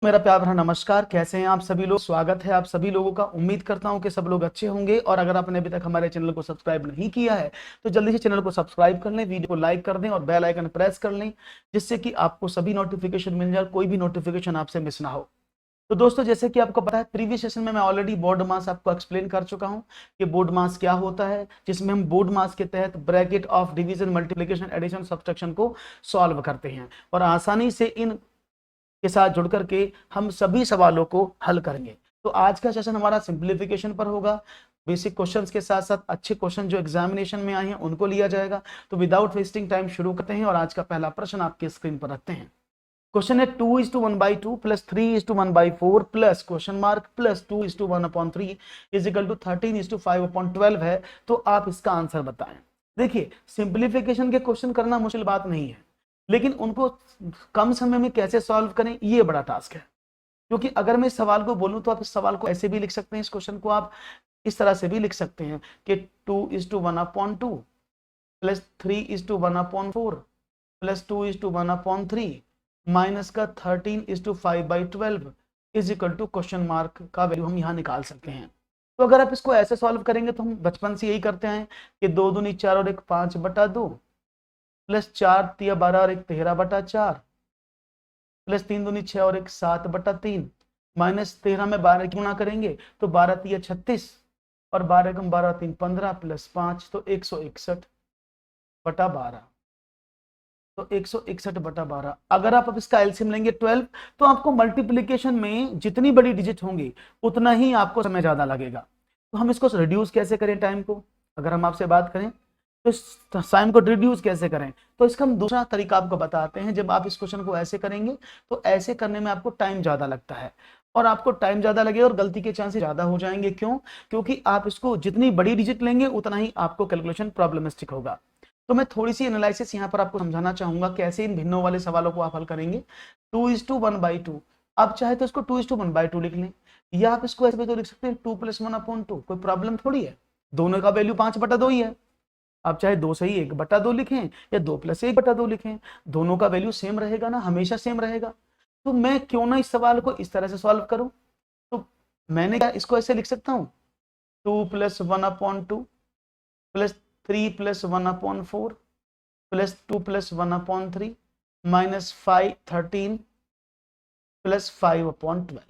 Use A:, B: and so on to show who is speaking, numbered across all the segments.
A: मेरा प्यार भरा नमस्कार। कैसे हैं आप सभी लोग? स्वागत है आप सभी लोगों का। उम्मीद करता हूं कि सब लोग अच्छे होंगे। और अगर आपने अभी तक हमारे चैनल को सब्सक्राइब नहीं किया है तो जल्दी से चैनल को सब्सक्राइब कर लें, वीडियो को लाइक कर दें और बेल आइकन प्रेस कर लें, जिससे कि आपको सभी नोटिफिकेशन मिल जाए, कोई भी नोटिफिकेशन आपसे मिस ना हो। तो दोस्तों, जैसे कि आपको पता है, प्रीवियस सेशन में मैं ऑलरेडी बोर्ड मास आपको एक्सप्लेन कर चुका हूं कि बोर्ड मास क्या होता है, जिसमें हम बोर्ड मास के तहत bracket of division, multiplication, addition, subtraction को सॉल्व करते हैं और आसानी से इन के साथ जुड़ करके हम सभी सवालों को हल करेंगे। तो आज का सेशन हमारा सिंप्लीफिकेशन पर होगा। बेसिक क्वेश्चंस के साथ साथ अच्छे क्वेश्चन जो एग्जामिनेशन में आए हैं उनको लिया जाएगा। तो विदाउट वेस्टिंग टाइम शुरू करते हैं और आज का पहला प्रश्न आपके स्क्रीन पर रखते हैं। क्वेश्चन है 2:1/2 plus 3:1/4 plus question mark plus 2:1/3 is equal to 13:5/12 है। तो आप इसका आंसर बताएं। देखिए, सिंप्लीफिकेशन के क्वेश्चन करना मुश्किल बात नहीं है, लेकिन उनको कम समय में कैसे सॉल्व करें ये बड़ा टास्क है। क्योंकि अगर मैं इस सवाल को बोलूं तो आप इस सवाल को ऐसे भी लिख सकते हैं, इस क्वेश्चन को आप इस तरह से भी लिख सकते हैं कि 2:1/2 प्लस 3:1/4 प्लस 2:1/3 माइनस का 13:5/12 is equal to question mark का वैल्यू हम यहाँ निकाल सकते हैं। तो अगर आप इसको ऐसे सॉल्व करेंगे तो हम बचपन से यही करते हैं कि 2 दूनी 4 और 1 5/2 प्लस 4 तिया 12 और 1 13/4 प्लस 3 दूनी 6 और 1 7/3 माइनस 13 में 12 की गुणा करेंगे तो 12 तिया 36 और 12 कम 12 3 15 प्लस 5 तो 161/12। तो 161/12। अगर आप अब इसका एलसीएम लेंगे 12 तो आपको मल्टीप्लीकेशन में जितनी बड़ी डिजिट होंगी उतना ही आपको समय ज्यादा लगेगा। तो हम इसको रिड्यूस कैसे करें टाइम को? अगर हम आपसे बात करें तो इस टाइम को रिड्यूस कैसे करें, तो इसका हम दूसरा तरीका आपको बताते हैं। जब आप इस क्वेश्चन को ऐसे करेंगे तो ऐसे करने में आपको टाइम ज्यादा लगता है और आपको टाइम ज्यादा लगेगा और गलती के चांसेस ज्यादा हो जाएंगे। क्यों? क्योंकि आप इसको जितनी बड़ी डिजिट लेंगे उतना ही आपको कैलकुलेशन प्रॉब्लमिस्टिक होगा। तो मैं थोड़ी सी एनालिसिस यहाँ पर आपको समझाना चाहूंगा कैसे इन भिन्नों वाले सवालों को आप हल करेंगे। 2:1/2, आप चाहे तो इसको 2:1/2 लिख लें, या आप इसको ऐसे भी तो लिख सकते हैं 2 + 1/2। कोई प्रॉब्लम थोड़ी है, दोनों का वैल्यू 5/2 ही है। आप चाहे 2 से ही 1/2 लिखें या 2 + 1/2 लिखें, दोनों का वैल्यू सेम रहेगा ना, हमेशा सेम रहेगा। तो मैं क्यों ना इस सवाल को इस तरह से सॉल्व करूं। तो मैंने क्या इसको ऐसे लिख सकता हूं 2 + 1/2 प्लस 3 + 1/4 प्लस 2 + 1/3 माइनस 13 प्लस 5/12।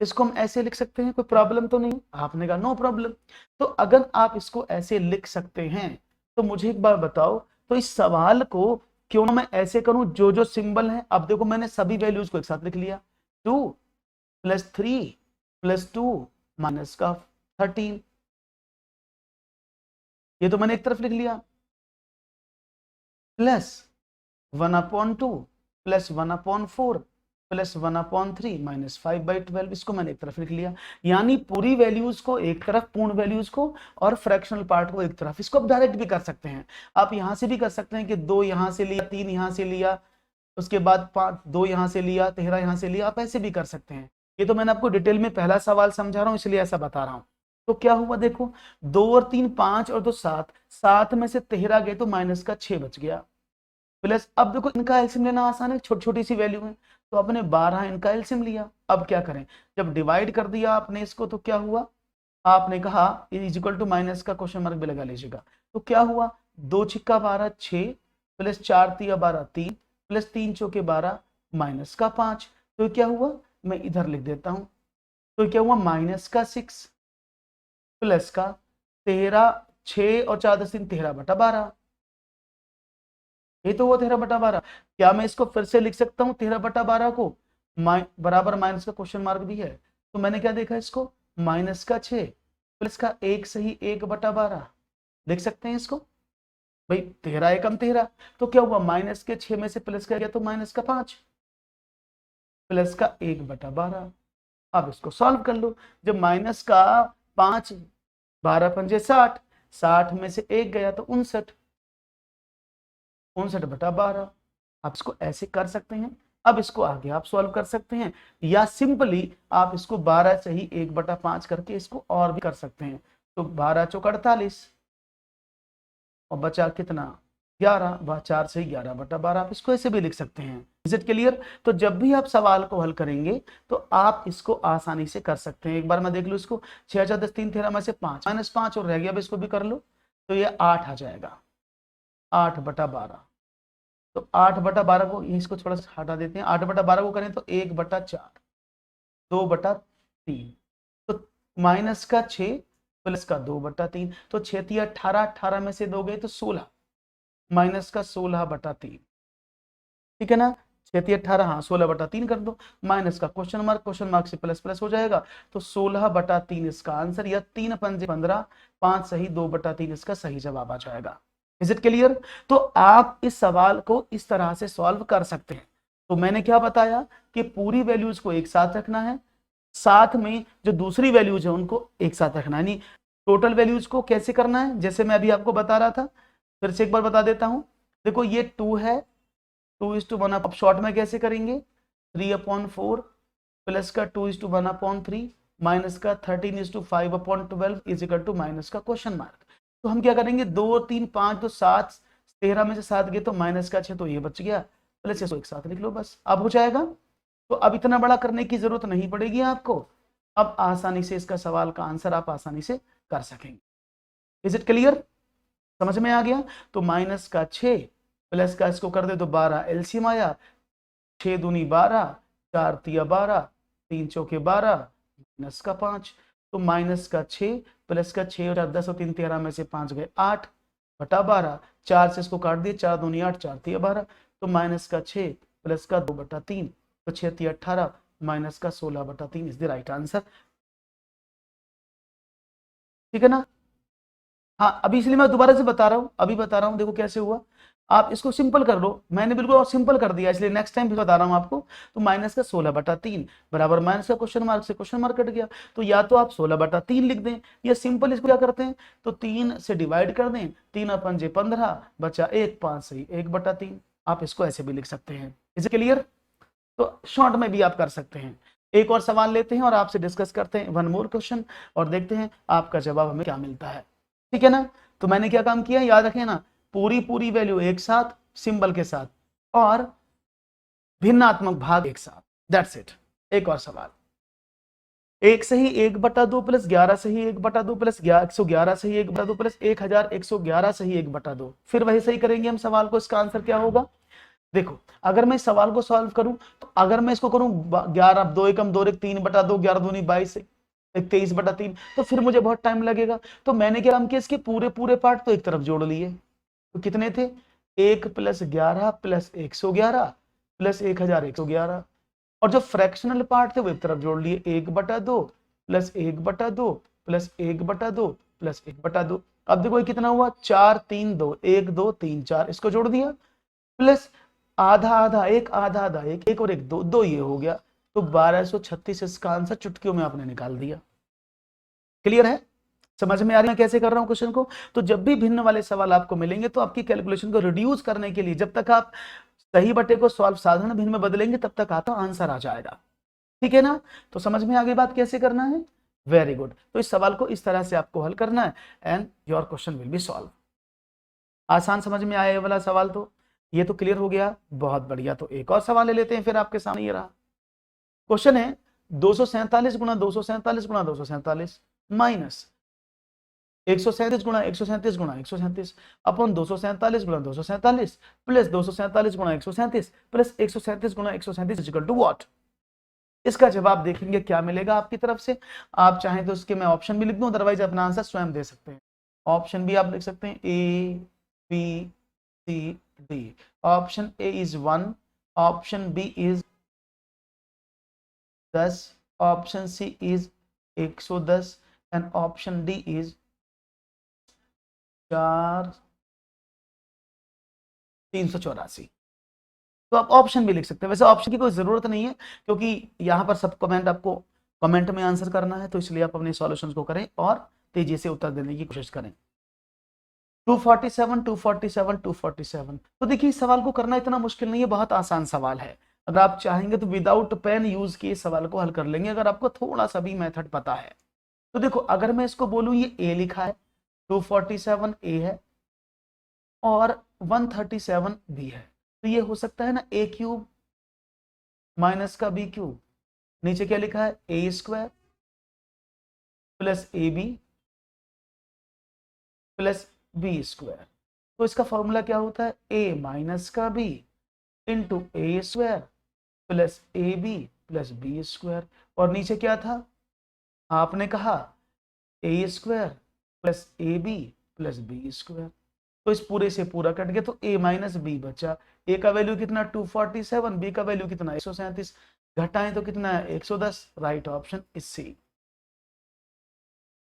A: इसको हम ऐसे लिख सकते हैं, कोई प्रॉब्लम तो नहीं? आपने कहा नो प्रॉब्लम। तो अगर आप इसको ऐसे लिख सकते हैं तो मुझे एक बार बताओ, तो इस सवाल को क्यों ना मैं ऐसे करूं, जो जो सिंबल है। अब देखो, मैंने सभी वैल्यूज को एक साथ लिख लिया। 2 + 3 + 2 माइनस का 13, ये तो मैंने एक तरफ लिख लिया, प्लस 1/2 प्लस 1/4 प्लस 1/3 माइनस 5/12, इसको मैंने एक तरफ लिख लिया। यानी पूरी वैल्यूज को एक तरफ, पूर्ण वैल्यूज को, और फ्रैक्शनल पार्ट को एक तरफ। इसको आप डायरेक्ट भी कर सकते हैं, आप यहां से भी कर सकते हैं कि 2 यहां से लिया, 3 यहां से लिया, उसके बाद 5 2 यहां से लिया, 13 यहां से लिया, आप ऐसे भी कर सकते हैं। ये तो मैंने आपको डिटेल में पहला सवाल समझा रहा हूं, इसलिए ऐसा बता रहा हूं। तो क्या हुआ देखो, 2 और 3 5 और 2 7, 7 में से 13 गए तो माइनस का 6 बच गया। प्लस अब देखो, इनका एलसीएम लेना आसान है, छोटी छोटी सी वैल्यू है। तो आपने 12 इनका एलसीएम लिया। अब क्या करें, जब डिवाइड कर दिया आपने इसको तो क्या हुआ, आपने कहा इज इक्वल टू माइनस का क्वेश्चन मार्क भी लगा लीजिएगा। तो क्या हुआ, 2 छिक्का 12 6 प्लस 4 तिया 12 3 प्लस 3 चौके 12 माइनस का 5। तो क्या हुआ, मैं इधर लिख देता हूं। तो क्या हुआ, माइनस का 6 प्लस का 13, 6 और 4 10 13/12। ये तो वो 13/12। क्या मैं इसको फिर से लिख सकता हूँ 13/12 को बराबर माइनस का क्वेश्चन मार्क भी है। तो मैंने क्या देखा, इसको माइनस का 6 प्लस का 1 सही 1/12 लिख सकते हैं इसको। भाई 13 एकम 13, तो क्या हुआ, माइनस के 6 में से प्लस का गया तो माइनस का 5 प्लस का 1/12। अब इसको सॉल्व कर लो। जब माइनस का 5, 12 पंजे 60, 60 में से 1 गया तो 59, 59/12। आप इसको ऐसे कर सकते हैं। अब इसको आगे आप सॉल्व कर सकते हैं, या सिंपली आप इसको 12 से ही 1/5 करके इसको और भी कर सकते हैं। तो 12 चौक 48 और बचा कितना 11, 4 से ही 11/12। आप इसको ऐसे भी लिख सकते हैं। Is it clear? तो जब भी आप सवाल को हल करेंगे तो आप इसको आसानी से कर सकते हैं। एक बार मैं देख लूं इसको, 6 4 10 3 13 में से 5 -5 और रह गया, अब इसको भी कर लो तो ये 8 आ जाएगा, 8/12। तो 8/12 को इसको थोड़ा सा हटा देते हैं, 8/12 को करें तो 1/4, 2/3, तो माइनस का 6 प्लस का 2/3, तो 6 × 18, 18 में से 2 गए तो 16, माइनस का 16/3, ठीक है ना। 6 × 18, हाँ 16/3 कर दो, माइनस का क्वेश्चन मार्क से प्लस प्लस हो जाएगा, तो 16/3 इसका आंसर, या 3 × 5 = 15, 5 सही 2/3 इसका सही जवाब आ जाएगा। Is it clear? तो आप इस सवाल को इस तरह से सॉल्व कर सकते हैं। तो मैंने क्या बताया कि पूरी वैल्यूज को एक साथ रखना है, साथ में जो दूसरी वैल्यूज है उनको एक साथ रखना है। यानी टोटल वैल्यूज को कैसे करना है, जैसे मैं अभी आपको बता रहा था, फिर से एक बार बता देता हूं। देखो ये 2 है, 2:1, अब शॉर्ट में कैसे करेंगे, 3/4 प्लस का 2:1/3 माइनस का 13:5/12 इज इक्वल टू माइनस का क्वेश्चन मार्क। तो हम क्या करेंगे, 2 3 5 तो 7, 13 में से 7 गए तो माइनस का 6, तो ये बच गया, प्लस इसको एक साथ लिख लो, बस अब हो जाएगा। तो अब इतना बड़ा करने की जरूरत नहीं पड़ेगी आपको, अब आसानी से इसका सवाल का आंसर आप आसानी से कर सकेंगे। Is it clear? समझ में आ गया? तो माइनस का 6 प्लस का इसको कर दे तो 12, एलसीएम आया, 6 दूनी 12, 4 तिया 12, 3 चौके 12, माइनस का 5, तो माइनस का 6 प्लस का 6 और 10 और 3 13 में से 5 गए 8/12, 4 से इसको काट दिए, 4 दूनी 8, 4 तिया 12, तो माइनस का 6 प्लस का 2/3, तो 6 तिया 18, माइनस का 16/3 इज द राइट आंसर। ठीक है ना? हाँ, अभी इसलिए मैं दोबारा से बता रहा हूँ, अभी बता रहा हूँ, देखो कैसे हुआ। आप इसको सिंपल कर लो, मैंने बिल्कुल और सिंपल कर दिया, इसलिए नेक्स्ट टाइम भी बता रहा हूँ आपको। तो माइनस का 16/3 बराबर माइनस का क्वेश्चन मार्क से क्वेश्चन मार्क कट गया, तो या तो आप 16/3 लिख दें, या सिंपल इसको क्या करते हैं, तो 3 से डिवाइड कर दें, 3 × 5 = 15, बचा 1, 5 सही 1/3, आप इसको ऐसे भी लिख सकते हैं। Is clear? तो शॉर्ट में भी आप कर सकते हैं। एक और सवाल लेते हैं और आपसे डिस्कस करते हैं, वन मोर क्वेश्चन, और देखते हैं आपका जवाब हमें क्या मिलता है। ठीक है ना? तो मैंने क्या काम किया, याद रखें ना, पूरी वैल्यू एक साथ सिंबल के साथ और भिन्नात्मक भाग एक साथ, दैट्स इट। एक और सवाल, 1 सही 1/2 प्लस 11 सही 1/2 प्लस 111 सही 1/2 प्लस 1111 सही 1/2, फिर वही सही करेंगे हम सवाल को। इसका आंसर क्या होगा? देखो, अगर मैं सवाल को सॉल्व करूं, तो अगर मैं इसको करूं 11 2 एकम 2 3/2, 11 दूनी 22, 23/3, तो फिर मुझे बहुत टाइम लगेगा। तो मैंने क्या काम किया, इसके पूरे पार्ट तो एक तरफ जोड़ लिए, तो कितने थे, 1 + 11 + 111 + 1111, और जो फ्रैक्शनल पार्ट थे वो एक तरफ जोड़ लिए, 1/2 + 1/2 + 1/2 + 1/2। अब देखो ये कितना हुआ, 4 3 2, 1 2 3 4, इसको जोड़ दिया, प्लस आधा आधा एक, आधा आधा एक, एक और एक दो, दो ये हो गया, तो 1236 इसका आंसर चुटकियों में आपने निकाल दिया। क्लियर है? समझ में आ रही है कैसे कर रहा हूं क्वेश्चन को? तो जब भी भिन्न वाले सवाल आपको मिलेंगे तो आपकी कैलकुलेशन को रिड्यूस करने के लिए, जब तक आप सही बटे को सॉल्व साधारण भिन्न में बदलेंगे तब तक आपका आंसर आ जाएगा। ठीक है ना? तो समझ में आगे बात कैसे करना है? Very good. तो इस सवाल को इस तरह से आपको हल करना है and your question will be solve. आसान समझ में आया ये वाला सवाल? तो ये तो क्लियर हो गया, बहुत बढ़िया। तो एक और सवाल ले लेते हैं फिर आपके सामने। ये रहा क्वेश्चन है, 247 गुणा 247 गुणा 247 माइनस 137 गुणा 137 गुणा 137 अपन 247 गुणा 247 प्लस 247 गुणा 137 प्लस 137 गुणा 137 इक्वल टू व्हाट? इसका जवाब देखेंगे क्या मिलेगा आपकी तरफ से। आप चाहें तो इसके मैं ऑप्शन भी लिख दूं, अदरवाइज अपना आंसर स्वयं दे सकते हैं। ऑप्शन भी आप लिख सकते हैं, A B C D. Option A is 1, option B is 10, option C is 110 and option D is 384। तो आप ऑप्शन भी लिख सकते हैं। वैसे ऑप्शन की कोई जरूरत नहीं है, क्योंकि यहाँ पर सब कमेंट आपको कमेंट में आंसर करना है, तो इसलिए आप अपने सॉल्यूशंस को करें और तेजी से उत्तर देने की कोशिश करें। 247 247 247। तो देखिए इस सवाल को करना इतना मुश्किल नहीं है, बहुत आसान सवाल है। अगर आप चाहेंगे तो विदाउट पेन यूज किए सवाल को हल कर लेंगे, अगर आपको थोड़ा सा भी मेथड पता है। तो देखो, अगर मैं इसको बोलूं, ये ए लिखा है, 247 ए है और 137 बी है, तो ये हो सकता है ना a³ माइनस का बी क्यूब, नीचे क्या लिखा है A square plus A B plus B square. तो इसका फॉर्मूला क्या होता है ए माइनस का B into A square plus A B plus B square. और नीचे क्या था, आपने कहा A square plus A B plus B square. तो इस पूरे से पूरा कट गया तो a माइनस बी बचा। a का वैल्यू कितना 247, b का वैल्यू कितना 137, घटाएं तो कितना है 110। Right option is C.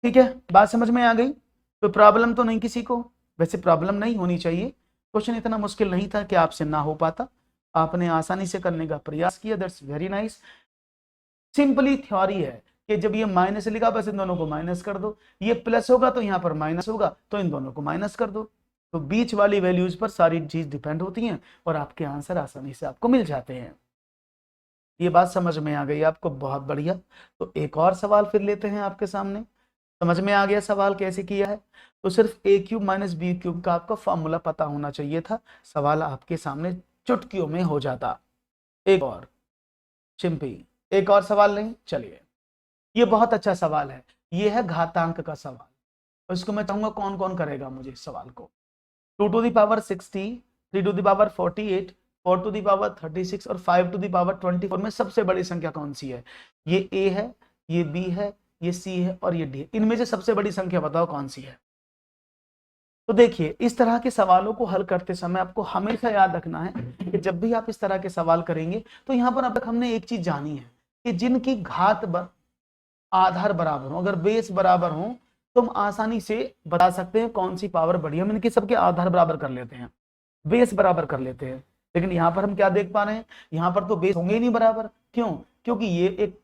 A: ठीक है, बात समझ में आ गई? तो प्रॉब्लम तो नहीं किसी को, वैसे प्रॉब्लम नहीं होनी चाहिए, क्वेश्चन इतना मुश्किल नहीं था कि आपसे ना हो पाता, आपने आसानी से करने का प्रयास किया, that's very nice. Simply theory है कि जब ये माइनस लिखा बस इन दोनों को माइनस कर दो, ये प्लस होगा तो यहाँ पर माइनस होगा तो इन दोनों को माइनस कर दो। तो बीच वाली वैल्यूज पर सारी चीज डिपेंड होती हैं और आपके आंसर आसानी से आपको मिल जाते हैं। ये बात समझ में आ गई आपको? बहुत बढ़िया। तो एक और सवाल फिर लेते हैं आपके सामने। समझ में आ गया सवाल कैसे किया है? तो सिर्फ ए क्यूब माइनस बी क्यूब का आपका फॉर्मूला पता होना चाहिए था, सवाल आपके सामने चुटकियों में हो जाता। एक और चिंपी, एक और सवाल नहीं, चलिए ये बहुत अच्छा सवाल है, ये है घातांक का सवाल। और इसको मैं चाहूंगा कौन कौन करेगा मुझे इस सवाल को। 2 to the power 60, 3 to the power 48, 4 to the power 36 और 5 to the power 24 में सबसे बड़ी संख्या कौन सी है? ये a है, ये b है, ये c है और ये d है। इनमें से सबसे बड़ी संख्या बताओ कौन सी है? तो देखिए इस तरह के सवालों को हल करते समय आपको हमेशा याद रखना है कि जब भी आप इस तरह के सवाल करेंगे तो यहाँ पर अब तक हमने एक चीज जानी है कि जिनकी आधार बराबर हो, अगर बेस बराबर हो तो हम आसानी से बता सकते हैं कौन सी पावर बड़ी है। हम इनके सबके आधार बराबर कर लेते हैं, बेस बराबर कर लेते हैं। लेकिन यहाँ पर हम क्या देख पा रहे हैं, यहाँ पर तो बेस होंगे ही नहीं बराबर। क्यों? क्योंकि ये एक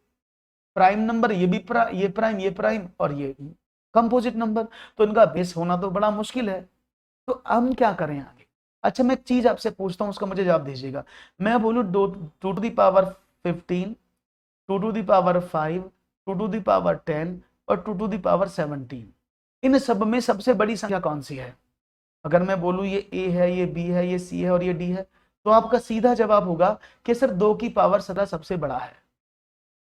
A: प्राइम नंबर, ये भी ये प्राइम और ये कंपोजिट नंबर, तो इनका बेस होना तो बड़ा मुश्किल है। तो हम क्या करें आगे? अच्छा मैं एक चीज आपसे पूछता हूँ, उसका मुझे जवाब दीजिएगा। मैं बोलूँ 2 to the power 15, 2 to the power 5, 2 to the power 10 और 2 to the power 17, इन सब में सबसे बड़ी संख्या कौन सी है? अगर मैं बोलूं ये a है, ये b है, ये c है और ये d है, तो आपका सीधा जवाब होगा कि सर 2 की पावर 17 सबसे बड़ा है।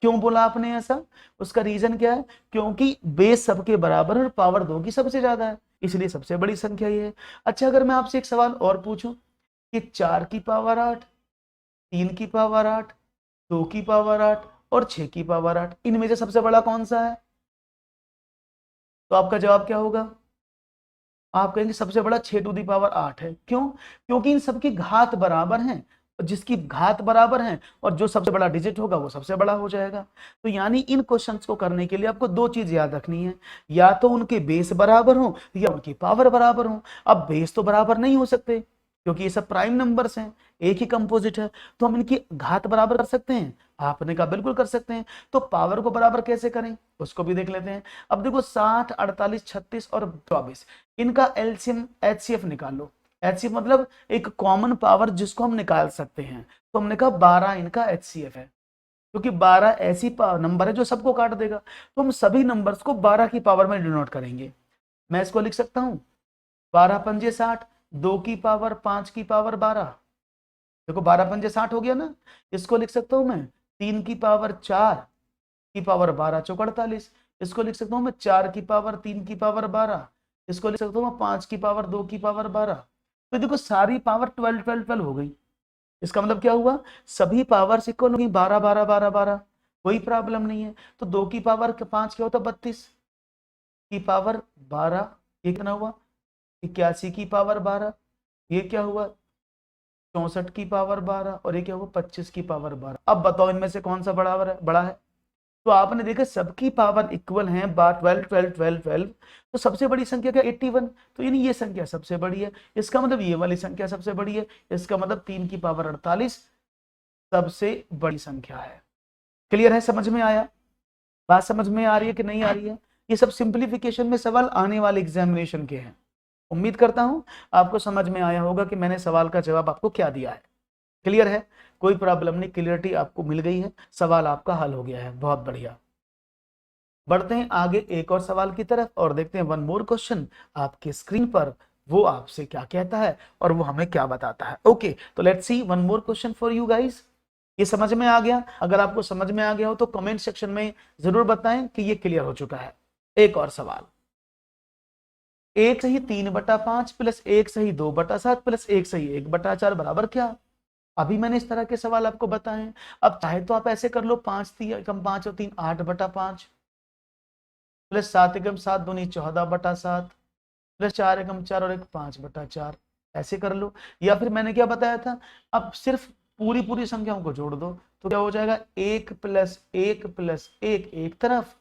A: क्यों बोला आपने ऐसा? उसका रीजन क्या है? क्योंकि बेस सबके बराबर है और पावर 2 की सबसे ज्यादा है, इसलिए सबसे बड़ी संख्या ये है। अच्छा अगर मैं आपसे एक सवाल और पूछूं कि 4 की पावर 8, 3 की पावर 8, 2 की पावर 8 और 6 की पावर 8, इनमें से सबसे बड़ा कौन सा है? तो आपका जवाब क्या होगा? आप कहेंगे सबसे बड़ा 6 टू दी पावर 8 है। क्यों? क्योंकि इन सबकी घात बराबर हैं, जिसकी घात बराबर है और जो सबसे बड़ा डिजिट होगा वो सबसे बड़ा हो जाएगा। तो यानी इन क्वेश्चंस को करने के लिए आपको दो चीज याद रखनी है, या तो उनके बेस बराबर हो या उनकी पावर बराबर हो। अब बेस तो बराबर नहीं हो सकते क्योंकि ये सब प्राइम नंबर्स हैं, एक ही कंपोजिट है, तो हम इनकी घात बराबर कर सकते हैं? आपने कहा बिल्कुल कर सकते हैं। तो पावर को बराबर कैसे करें उसको भी देख लेते हैं। अब देखो 60, 48, 36 और 24, इनका एलसीएम एचसीएफ निकालो। एचसीएफ मतलब एक कॉमन पावर जिसको हम निकाल सकते हैं। तो हमने कहा 12 इनका एचसीएफ है, क्योंकि 12 ऐसी नंबर है जो सबको काट देगा, तो हम सभी नंबर्स को 12 की पावर में डिनोट करेंगे। मैं इसको लिख सकता हूं 12 पंजे 60, 2 की पावर 5 की पावर 12, देखो 12 पंजे 60 हो गया ना। इसको लिख सकता हूं मैं 3 की पावर 4 की पावर 12 चौक 48, इसको लिख सकता हूं मैं 4 की पावर 3 की पावर 12, इसको लिख सकता हूं मैं 5 की पावर 2 की पावर 12। तो देखो सारी पावर 12 12 12 हो गई। इसका मतलब क्या हुआ? सभी पावर इक्वल होगी, 12 12 12 12, कोई प्रॉब्लम नहीं है। तो 2 की पावर 5 क्या होता है 32 की पावर 12, ये कितना हुआ 81 की पावर 12, ये क्या हुआ 64 की पावर 12 और ये क्या हुआ 25 की पावर 12। अब बताओ इनमें से कौन सा बड़ा है? तो आपने देखा सबकी पावर इक्वल है, 12 12 12 12, तो सबसे बड़ी संख्या क्या 81, तो यानी ये संख्या सबसे बड़ी है। इसका मतलब ये वाली संख्या सबसे बड़ी है, इसका मतलब 3 की पावर 48 सबसे बड़ी संख्या है। क्लियर है? समझ में आया? बात समझ में आ रही है कि नहीं आ रही है? ये सब सिंप्लीफिकेशन में सवाल आने वाले एग्जामिनेशन के हैं। उम्मीद करता हूं आपको समझ में आया होगा कि मैंने सवाल का जवाब आपको क्या दिया है। क्लियर है? कोई प्रॉब्लम नहीं, क्लियरिटी आपको मिल गई है, सवाल आपका हल हो गया है, बहुत बढ़िया। बढ़ते हैं आगे एक और सवाल की तरफ और देखते हैं वन मोर क्वेश्चन आपके स्क्रीन पर, वो आपसे क्या कहता है और वो हमें क्या बताता है। ओके, तो let's see one more question for you guys. ये समझ में आ गया? अगर आपको समझ में आ गया हो तो कमेंट सेक्शन में जरूर बताएं कि ये क्लियर हो चुका है। एक और सवाल, 1 सही 3/5 प्लस 1 सही 2/7 प्लस 1 सही 1/4 बराबर क्या? अभी मैंने इस तरह के सवाल आपको बताए हैं। अब चाहे तो आप ऐसे कर लो, 5 एकम 5 और 3 8/5 प्लस 7 एकम 7 दूनी 14/7 प्लस 4 एकम 4 और 1 5/4, ऐसे कर लो। या फिर मैंने क्या बताया था, अब सिर्फ पूरी पूरी संख्याओं को जोड़ दो तो क्या हो जाएगा, 1 प्लस 1 प्लस 1 एक तरफ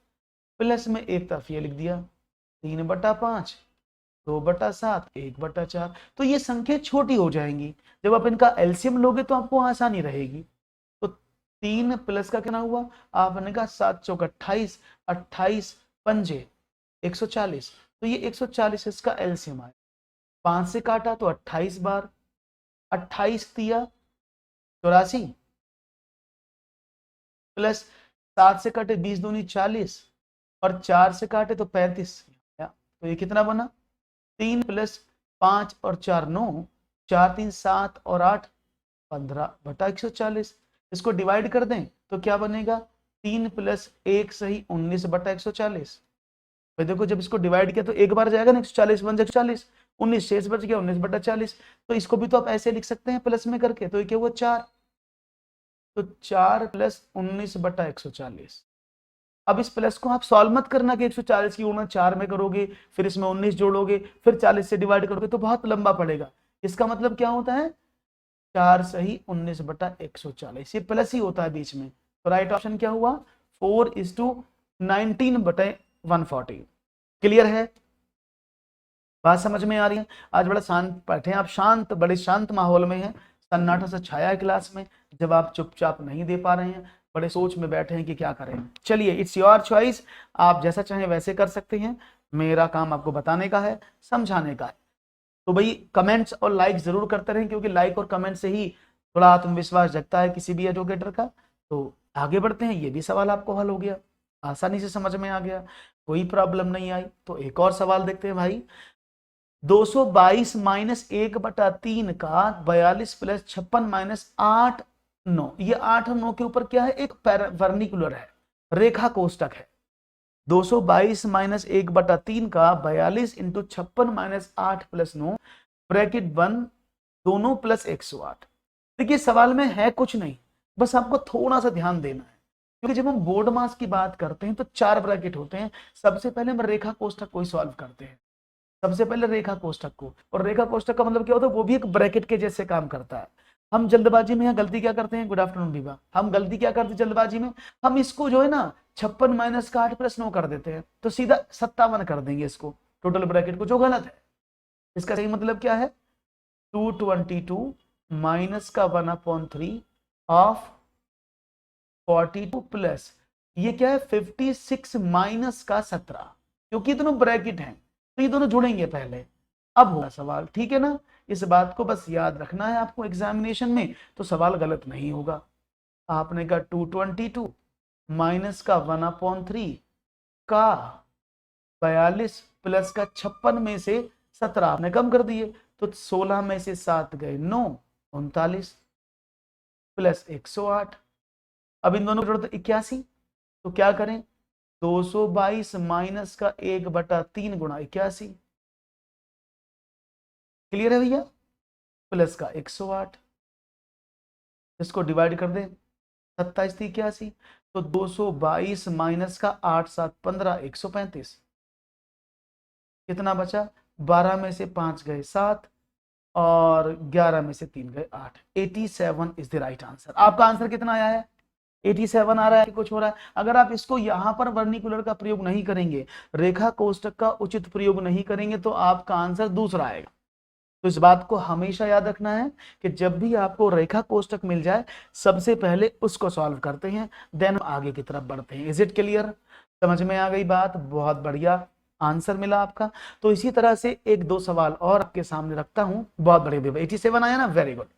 A: प्लस में एक तरफ ये लिख दिया 3/5 2/7 1/4। तो ये संख्या छोटी हो जाएंगी, जब आप इनका एलसीएम लोगे तो आपको आसानी रहेगी। तो 3 प्लस का कितना हुआ, आपने कहा 7 चौक 28, 28 पंजे 140, तो ये 140 इसका एलसीएम आया। 5 से काटा तो 28 बार, 28 दिया 84 प्लस 7 से काटे 20 दूनी 40 और 4 से काटे तो 35, तो ये कितना बना, 3 प्लस 5 और 4 9, 4 3 7 और 8 15/140। इसको डिवाइड कर दें तो क्या बनेगा, 3 प्लस 1 सही 19/140। भाई देखो जब इसको डिवाइड किया तो एक बार जाएगा ना, 140 बन जाएगा 140, 19 शेष बच गया 19/40। तो इसको भी तो आप ऐसे लिख सकते हैं प्लस में करके, तो ये क्या हुआ 4, तो 4 प्लस 19/140। अब इस प्लस को आप सॉल्व मत करना कि 140 की गुणा 4 में करोगे फिर इसमें 19 जोड़ोगे फिर 40 से डिवाइड करोगे तो बहुत लंबा पड़ेगा। इसका मतलब क्या होता है, 4 सही 19/140, ये प्लस ही होता है बीच में। तो राइट ऑप्शन क्या हुआ, 4:19/140। क्लियर है, बात समझ में आ रही है? आज बड़ा शांत बैठे हैं आप, शांत, बड़े शांत माहौल में हैं, सन्नाटा सा छाया है क्लास में, जब आप चुपचाप नहीं दे पा रहे हैं, बड़े सोच में बैठे हैं कि क्या करें। चलिए, इट्स योर चॉइस, आप जैसा चाहें वैसे कर सकते हैं, मेरा काम आपको बताने का है, समझाने का है। तो भाई कमेंट्स और लाइक जरूर करते रहें, क्योंकि लाइक और कमेंट से ही थोड़ा आत्मविश्वास जगता है किसी भी एजुकेटर का। तो आगे बढ़ते हैं, ये भी सवाल आपको हल हो गया, आसानी से समझ में आ गया, कोई प्रॉब्लम नहीं आई। तो एक और सवाल देखते हैं भाई, 222 माइनस 1/3 का 42 प्लस 56 माइनस 8 9, ये 8 और 9 के ऊपर क्या है, एक वर्निकुलर है, रेखा कोष्टक है। 222 माइनस 1/3 का 42 इंटू 56 माइनस 8 प्लस 9 ब्रैकेट 1 दोनों प्लस 108। देखिए सवाल में है कुछ नहीं, बस आपको थोड़ा सा ध्यान देना है, क्योंकि जब हम बोर्ड मास की बात करते हैं तो 4 ब्रैकेट होते हैं। सबसे पहले हम रेखा कोष्टक को ही सॉल्व करते हैं, सबसे पहले रेखा कोष्टक को, और रेखा कोष्टक का मतलब क्या होता है, वो भी एक ब्रैकेट के जैसे काम करता है। हम जल्दबाजी में यहाँ गलती क्या करते हैं, गुड आफ्टरनून विभा, हम गलती क्या करते हैं जल्दबाजी में, हम इसको जो है ना 56 माइनस का 8 प्लस 9 कर देते हैं, तो सीधा 57 कर देंगे इसको टोटल ब्रैकेट को, जो गलत है। इसका सही मतलब क्या है, 222 माइनस का 1/3 ऑफ 42 प्लस ये क्या है 56 माइनस का 17, क्योंकि दोनों ब्रैकेट हैं तो ये दोनों जुड़ेंगे पहले। अब होगा सवाल, ठीक है ना, इस बात को बस याद रखना है आपको एग्जामिनेशन में, तो सवाल गलत नहीं होगा। आपने कहा 222 माइनस का 1/3 का 42 प्लस का 56 में से 17 आपने कम कर दिए, तो 16 में से 7 गए 9, 39 प्लस 108। अब इन दोनों को 81, तो क्या करें, 222 माइनस का 1/3 गुणा 81, क्लियर है भैया, प्लस का 108, इसको डिवाइड कर दें 27 थी 81, तो 222 माइनस का 8 7 15 135, कितना बचा, 12 में से 5 गए 7 और 11 में से 3 गए 8, 87 इज द राइट आंसर। आपका आंसर कितना आया है, 87 आ रहा है कि कुछ हो रहा है? अगर आप इसको यहां पर वर्निकुलर का प्रयोग नहीं करेंगे, रेखा कोष्टक का उचित प्रयोग नहीं करेंगे, तो आपका आंसर दूसरा आएगा। तो इस बात को हमेशा याद रखना है कि जब भी आपको रेखा कोष्टक मिल जाए, सबसे पहले उसको सॉल्व करते हैं, देन आगे की तरफ बढ़ते हैं। इज इट क्लियर, समझ में आ गई बात? बहुत बढ़िया, आंसर मिला आपका। तो इसी तरह से एक दो सवाल और आपके सामने रखता हूं, बहुत बढ़िया, 87 आया ना, वेरी गुड।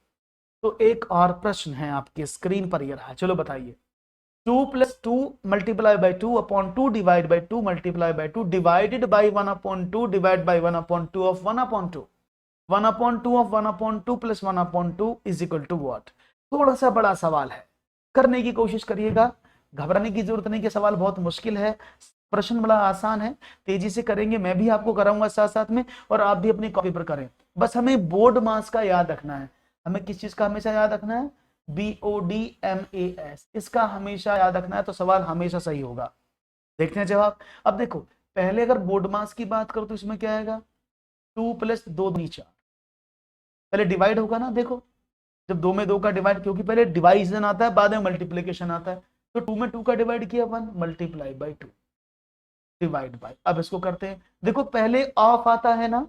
A: तो एक और प्रश्न है आपके स्क्रीन पर ये रहा, चलो बताइए। 2 plus 2 multiply by 2 upon 2 divide by 2 multiply by 2 divided by 1/2 divide by 1/2 of 1/2, 1/2 of 1/2 plus 1/2 is equal to what? थोड़ा सा बड़ा सवाल है, करने की कोशिश करिएगा, घबराने की जरूरत नहीं कि सवाल बहुत मुश्किल है, प्रश्न बड़ा आसान है, तेजी से करेंगे, मैं भी आपको कराऊंगा साथ साथ में, और आप भी अपनी कॉपी पर करें। बस हमें बोर्ड मास का याद रखना है, हमें किस चीज का हमेशा याद रखना है, BODMAS, इसका हमेशा याद रखना है, तो सवाल हमेशा सही होगा। देखते हैं जवाब। अब देखो, पहले अगर बोर्ड मास की बात करो तो इसमें क्या आएगा, 2 + 2 = 4, पहले डिवाइड होगा ना, देखो जब 2 में 2 का डिवाइड, क्योंकि पहले डिवाइजन आता है बाद में मल्टीप्लीकेशन आता है, तो 2 में 2 का डिवाइड किया 1, मल्टीप्लाई बाई 2 डिवाइड बाय, अब इसको करते हैं, देखो पहले ऑफ आता है ना,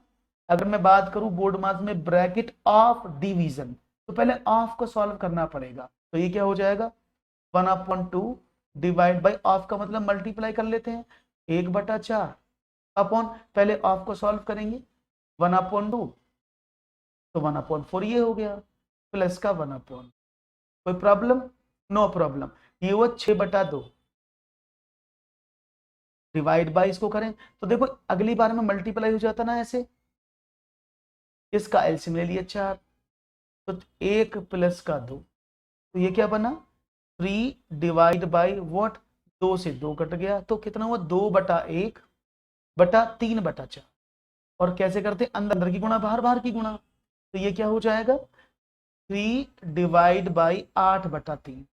A: अगर मैं बात करूं बोर्ड मास में ब्रैकेट ऑफ डिवीजन, तो पहले ऑफ को सॉल्व करना पड़ेगा, तो ये क्या हो जाएगा 1/2 डिवाइड बाई ऑफ का मतलब मल्टीप्लाई कर लेते हैं 1/4 अपॉन, पहले ऑफ को सॉल्व करेंगे 1/2 तो 1/4 ये हो गया, प्लस का 1/, कोई प्रॉब्लम, नो प्रॉब्लम, ये वो 6/2 डिवाइड बाय, इसको करें तो देखो अगली बार में मल्टीप्लाई हो जाता ना ऐसे, इसका एलसीएम ले लिया 4, तो 1 + का 2, तो ये क्या बना 3 डिवाइड बाई व्हाट, 2 से 2 कट गया, तो कितना हुआ 2/1/3/4, और कैसे करते हैं अंदर अंदर की गुणा बाहर बाहर की गुणा, तो ये क्या हो जाएगा 3 डिवाइड बाई 8/3,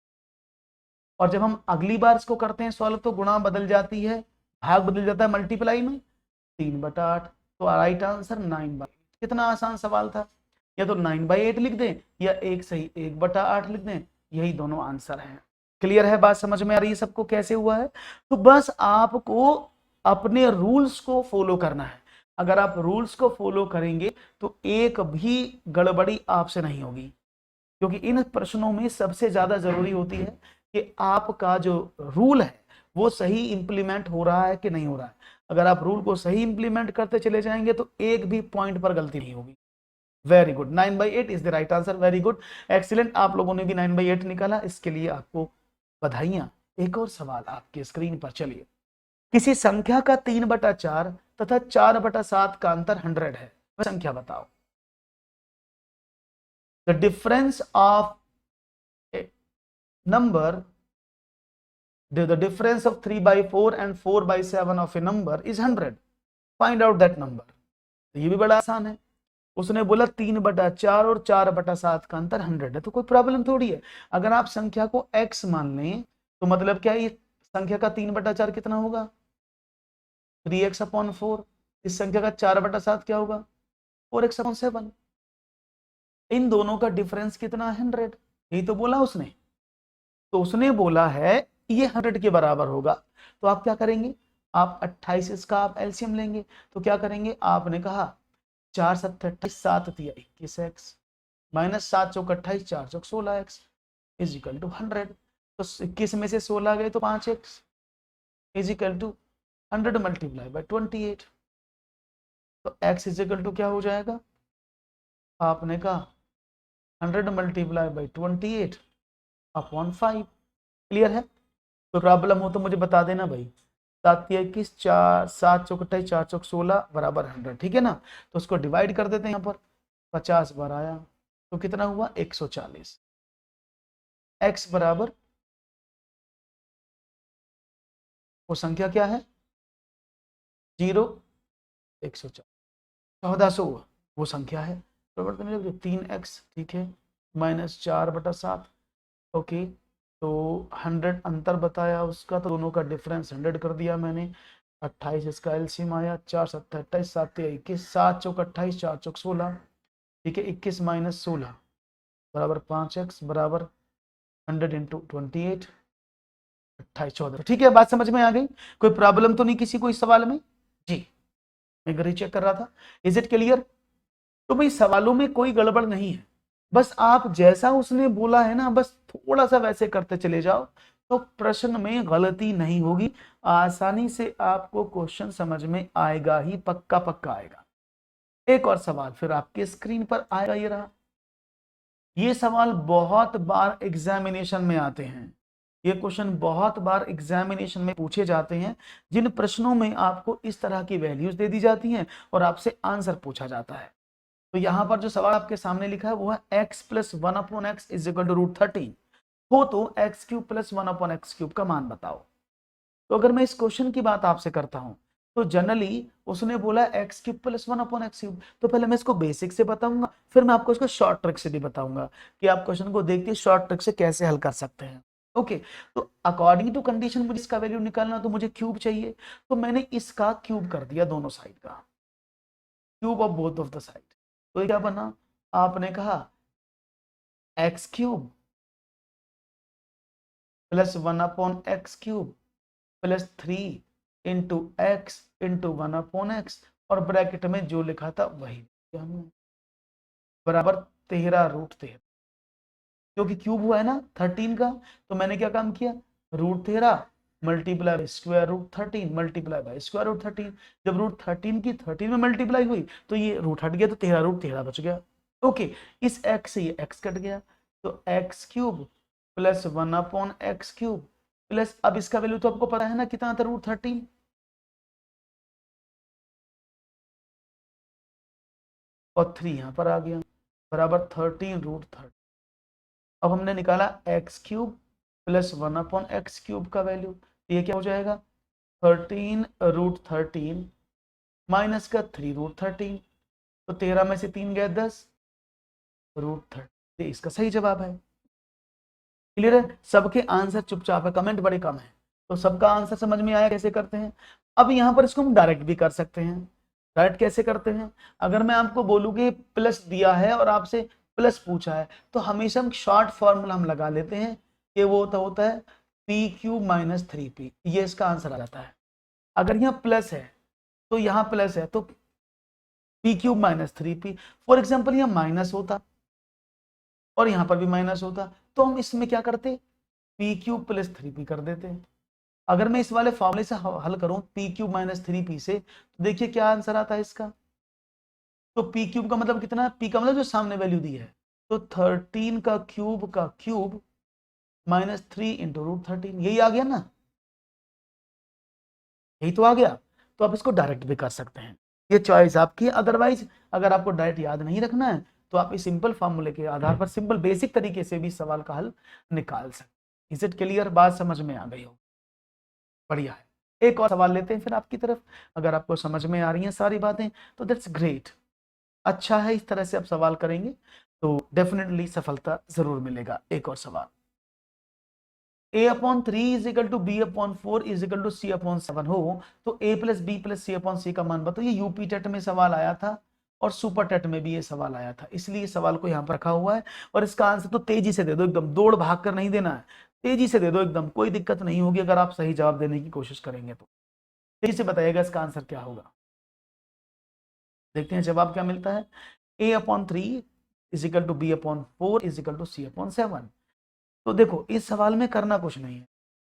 A: और जब हम अगली बार इसको करते हैं सॉल्व तो गुणा बदल जाती है, भाग बदल जाता है मल्टीप्लाई में, 3/8, तो राइट आंसर 9/8। कितना आसान सवाल था, या तो 9/8 लिख दें या एक सही 1/8 लिख दें, यही दोनों आंसर हैं। क्लियर है, बात समझ में आ रही है सबको कैसे हुआ है, तो बस आपको अपने रूल्स को फॉलो करना है, अगर आप रूल्स को फॉलो करेंगे तो एक भी गड़बड़ी आपसे नहीं होगी, क्योंकि इन प्रश्नों में सबसे ज्यादा जरूरी होती है कि आपका जो रूल है वो सही इंप्लीमेंट हो रहा है कि नहीं हो रहा है, अगर आप रूल को सही इंप्लीमेंट करते चले जाएंगे तो एक भी पॉइंट पर गलती नहीं होगी। Very good, 9/8 is the right answer, very good, excellent, आप लोगों ने भी 9/8 निकाला, इसके लिए आपको बधाइयां। एक और सवाल आपके स्क्रीन पर, चलिए, किसी संख्या का 3/4 तथा 4/7 का अंतर 100 है, वह संख्या बताओ। The difference of number, the difference of 3/4 and 4/7 of a number is 100, find out that number। तो ये भी बड़ा आसान है, उसने बोला 3/4 और 4/7 का अंतर 100 है, तो कोई प्रॉब्लम थोड़ी है, अगर आप संख्या को x मान लें तो मतलब क्या है, ये संख्या का 3/4 कितना होगा 3x/4, इस संख्या का 4/7 क्या होगा 4x/7, इन दोनों का डिफरेंस कितना 100, यही तो बोला उसने, तो उसने बोला है ये 100 के बराबर होगा, तो आप क्या करेंगे, आप 28 इसका आप एलसीएम लेंगे, तो क्या करेंगे, आपने कहा 4 × 7 = 28, 7 × 3 = 21x minus 7 × 4 = 28, 4 × 4 = 16x is equal to 100, तो 21 में से 16 गए तो 5x is equal to 100 multiply by 28, तो x इज इक्वल टू क्या हो जाएगा, आपने कहा 100 मल्टीप्लाई बाई 28/5। क्लियर है, कोई प्रॉब्लम हो तो मुझे बता देना भाई, 7 × 21, 4 7 × 4 = 28, 4 × 4 = 16 बराबर 100, ठीक है ना, तो उसको डिवाइड कर देते हैं, यहाँ पर 50 बार आया तो कितना हुआ 140, x बराबर, वो संख्या क्या है 0 140, 1400 वो संख्या है, बराबर 3x, ठीक है, माइनस 4/7, ओके, तो 100 अंतर बताया उसका, तो दोनों का डिफरेंस 100 कर दिया मैंने, 28 इसका एलसीएम आया, 4 × 7 = 28, 7 × 3 = 21, 7 × 4 = 28, 4 × 4 = 16, ठीक है, 21 - 16 बराबर 5x बराबर 100 × 28, 28 14, ठीक है, बात समझ में आ गई, कोई प्रॉब्लम तो नहीं किसी को इस सवाल में जी, मैं घर ही चेक कर रहा था, इज इट क्लियर, तो भाई सवालों में कोई गड़बड़ नहीं है, बस आप जैसा उसने बोला है ना बस थोड़ा सा वैसे करते चले जाओ तो प्रश्न में गलती नहीं होगी, आसानी से आपको क्वेश्चन समझ में आएगा ही, पक्का पक्का आएगा। एक और सवाल फिर आपके स्क्रीन पर आएगा, ये रहा, ये सवाल बहुत बार एग्जामिनेशन में आते हैं, ये क्वेश्चन बहुत बार एग्जामिनेशन में पूछे जाते हैं, जिन प्रश्नों में आपको इस तरह की वैल्यूज दे दी जाती हैं और आपसे आंसर पूछा जाता है। तो यहां पर जो सवाल आपके सामने लिखा है वो है x + 1/x = √13, हो तो एक्स क्यूब प्लस 1/x³ का मान बताओ। तो अगर मैं इस क्वेश्चन की बात आपसे करता हूं तो जनरली उसने बोला x³ प्लस 1/x³। तो पहले मैं इसको बेसिक से बताऊंगा, फिर मैं आपको इसको शॉर्ट ट्रिक से भी बताऊंगा कि आप क्वेश्चन को देखते शॉर्ट ट्रिक से कैसे हल कर सकते हैं। ओके, तो अकॉर्डिंग टू कंडीशन मुझे इसका वैल्यू निकालना, तो मुझे क्यूब चाहिए, तो मैंने इसका क्यूब कर दिया, दोनों साइड का cube of both of the side. तो ये क्या बना, आपने कहा x³ plus 1/x³ plus 3 into x into 1/x, और ब्रैकेट में जो लिखा था वही हमने, बराबर 13√13, क्योंकि क्यूब हुआ है ना 13 का। तो मैंने क्या काम किया, √13 multiply by square root 13 multiply by square root 13। जब √13 की 13 में मल्टीप्लाई हुई तो ये रूट हट गया, तो 13√13 बच गया। ओके, इस x से ये x कट गया, तो x³ प्लस 1/x³ प्लस, अब इसका वैल्यू तो आपको पता है ना कितना था, √13, और 3 यहां पर आ गया, बराबर 13√13। अब हमने निकाला x³ प्लस 1/x³ का वैल्यू, तो ये क्या हो जाएगा, 13√13 माइनस का 3√13, तो 13 में से 3 गए 10, √13, इसका सही जवाब है। क्लियर है, सबके आंसर चुपचाप है, कमेंट बड़े कम है, तो सबका आंसर समझ में आया कैसे करते हैं। अब यहां पर इसको हम डायरेक्ट भी कर सकते हैं। डायरेक्ट कैसे करते हैं, अगर मैं आपको बोलूं कि प्लस दिया है और आपसे प्लस पूछा है, तो हमेशा हम शॉर्ट फॉर्मूला हम लगा लेते हैं कि वो होता है p³ माइनस 3p, ये इसका आंसर आ जाता है। अगर यहाँ प्लस है तो यहाँ प्लस है, तो p³ minus 3p। For example यहाँ माइनस होता और यहाँ पर भी माइनस होता, तो हम इसमें क्या करते, p³ प्लस 3p कर देते हैं। अगर मैं इस वाले फॉर्मूले से हल करूं p³ माइनस 3p से, तो देखिए क्या आंसर आता है इसका। तो p³ का मतलब कितना है, p का मतलब जो सामने वैल्यू दी है, तो 13 का क्यूब माइनस 3 इंटू √13, यही आ गया ना, यही तो आ गया। तो आप इसको डायरेक्ट भी कर सकते हैं, ये चॉइस आपकी है। अदरवाइज अगर आपको डायरेक्ट याद नहीं रखना है तो आप इस सिंपल फॉर्मूले के आधार पर सिंपल बेसिक तरीके से भी सवाल का हल निकाल सकते। इज इट क्लियर, बात समझ में आ गई हो, बढ़िया है। एक और सवाल लेते हैं फिर आपकी तरफ, अगर आपको समझ में आ रही हैं सारी बातें तो दैट्स ग्रेट, अच्छा है। इस तरह से आप सवाल करेंगे तो डेफिनेटली सफलता जरूर मिलेगा। एक और सवाल, a/3 is equal to b/4 is equal to c/7 हो तो a plus B plus c/c का मान बताओ। ये यूपी टेट में सवाल आया था और सुपर टेट में भी ये सवाल आया था, इसलिए सवाल को यहाँ पर रखा हुआ है। और इसका आंसर तो तेजी से दे दो, एकदम दौड़ भाग कर नहीं देना है, तेजी से दे दो एकदम, कोई दिक्कत नहीं होगी अगर आप सही जवाब देने की कोशिश करेंगे तो। तेजी से बताइएगा इसका आंसर क्या होगा। देखते हैं जवाब क्या मिलता है, a/3 is equal to b/4 is equal to c/7। तो देखो इस सवाल में करना कुछ नहीं है,